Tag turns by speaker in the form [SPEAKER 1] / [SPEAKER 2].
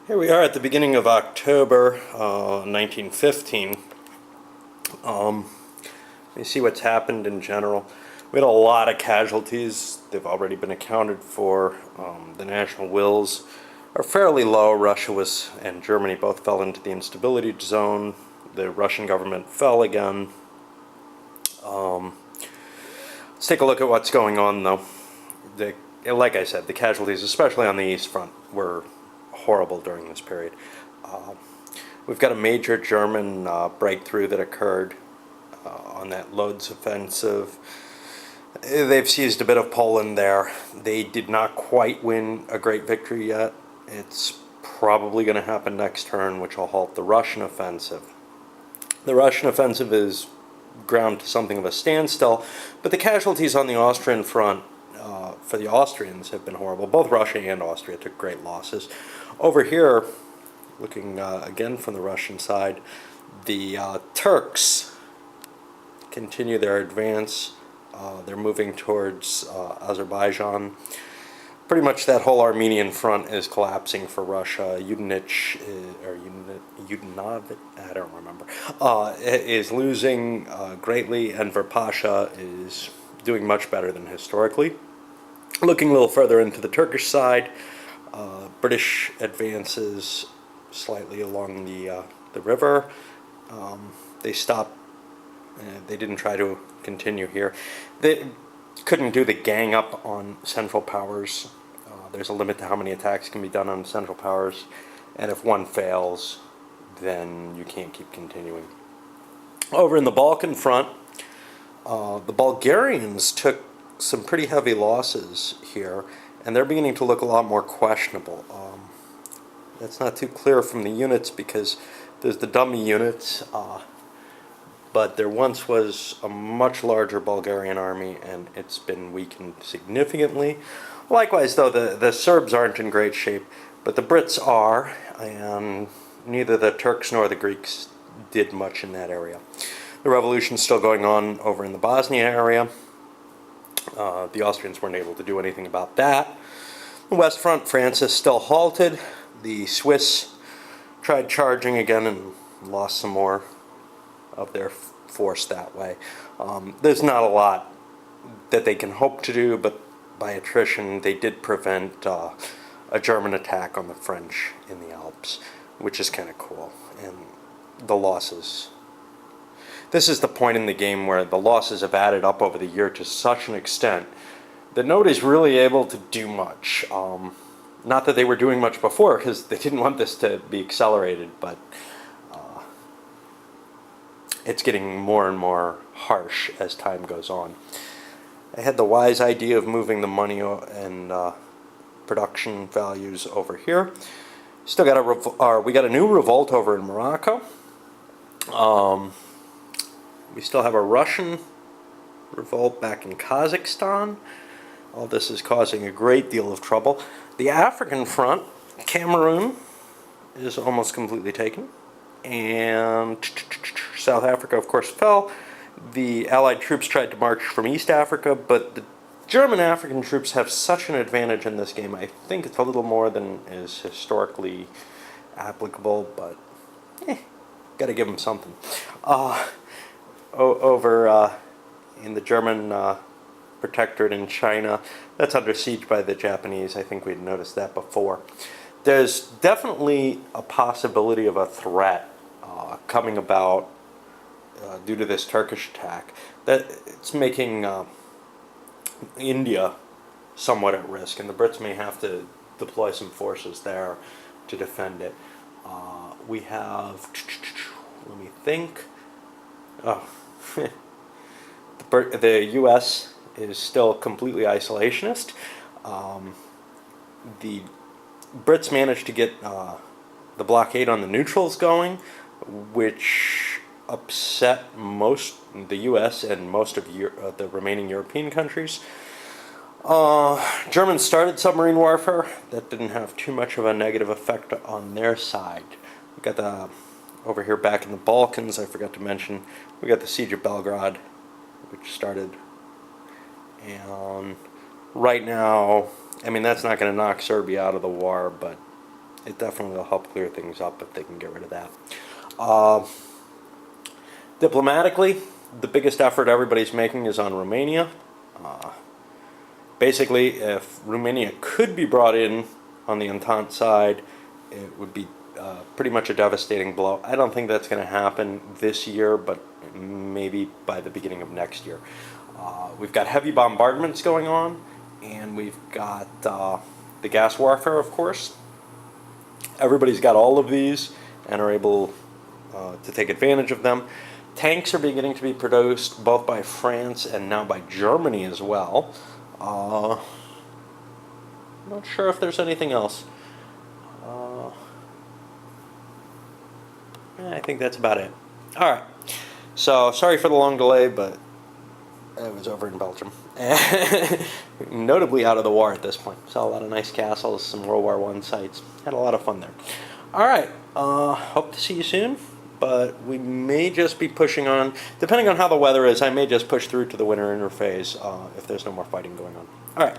[SPEAKER 1] Here we are at the beginning of October 1915. You see what's happened in general. We had a lot of casualties. They've already been accounted for. The national wills are fairly low. And Germany both fell into the instability zone. The Russian government fell again. Let's take a look at what's going on, though. Like I said, the casualties, especially on the East Front, were horrible during this period. We've got a major German breakthrough that occurred on that Lodz offensive. They've seized a bit of Poland there. They did not quite win a great victory yet. It's probably going to happen next turn, which will halt the Russian offensive. The Russian offensive is ground to something of a standstill, but the casualties on the Austrian front for the Austrians have been horrible. Both Russia and Austria took great losses. Over here, looking again from the Russian side, the Turks continue their advance. They're moving towards Azerbaijan. Pretty much that whole Armenian front is collapsing for Russia. Yudenich, or Yudenov, I don't remember, is losing greatly. Enver Pasha is doing much better than historically. Looking a little further into the Turkish side, British advances slightly along the river. They stopped. They didn't try to continue here. They couldn't do the gang up on Central Powers. There's a limit to how many attacks can be done on Central Powers, and if one fails, then you can't keep continuing. Over in the Balkan front, the Bulgarians took some pretty heavy losses here, and they're beginning to look a lot more questionable. That's not too clear from the units because there's the dummy units, but there once was a much larger Bulgarian army, and it's been weakened significantly. Likewise, though, the Serbs aren't in great shape, but the Brits are, and neither the Turks nor the Greeks did much in that area. The revolution's still going on over in the Bosnia area. The Austrians weren't able to do anything about that. The West Front, France is still halted. The Swiss tried charging again and lost some more of their force that way. There's not a lot that they can hope to do, but by attrition they did prevent a German attack on the French in the Alps, which is kind of cool. And the losses. This is the point in the game where the losses have added up over the year to such an extent that nobody's really able to do much. Not that they were doing much before, because they didn't want this to be accelerated, but it's getting more and more harsh as time goes on. I had the wise idea of moving the money and production values over here. Still got we got a new revolt over in Morocco. We still have a Russian revolt back in Kazakhstan. All this is causing a great deal of trouble. The African front, Cameroon, is almost completely taken. And South Africa, of course, fell. The Allied troops tried to march from East Africa, but the German African troops have such an advantage in this game. I think it's a little more than is historically applicable, but gotta give them something. Over in the German protectorate in China, that's under siege by the Japanese. I think we'd noticed that before. There's definitely a possibility of a threat coming about due to this Turkish attack. That it's making India somewhat at risk, and the Brits may have to deploy some forces there to defend it. We have, let me think. Oh, the U.S. is still completely isolationist. The Brits managed to get the blockade on the neutrals going, which upset the U.S. and most of the remaining European countries. Germans started submarine warfare. That didn't have too much of a negative effect on their side. We got over here back in the Balkans, I forgot to mention, we got the siege of Belgrade, which started. And right now, I mean, that's not going to knock Serbia out of the war, but it definitely will help clear things up if they can get rid of that. Uh, Diplomatically, the biggest effort everybody's making is on Romania. Basically, if Romania could be brought in on the Entente side, it would be pretty much a devastating blow. I don't think that's going to happen this year, but maybe by the beginning of next year. We've got heavy bombardments going on, and we've got the gas warfare, of course. Everybody's got all of these and are able to take advantage of them. Tanks are beginning to be produced both by France and now by Germany as well. Not sure if there's anything else. I think that's about it. All right. So sorry for the long delay, but it was over in Belgium. Notably out of the war at this point. Saw a lot of nice castles, some World War I sites. Had a lot of fun there. All right. Hope to see you soon. But we may just be pushing on, depending on how the weather is, I may just push through to the winter interphase if there's no more fighting going on. All right.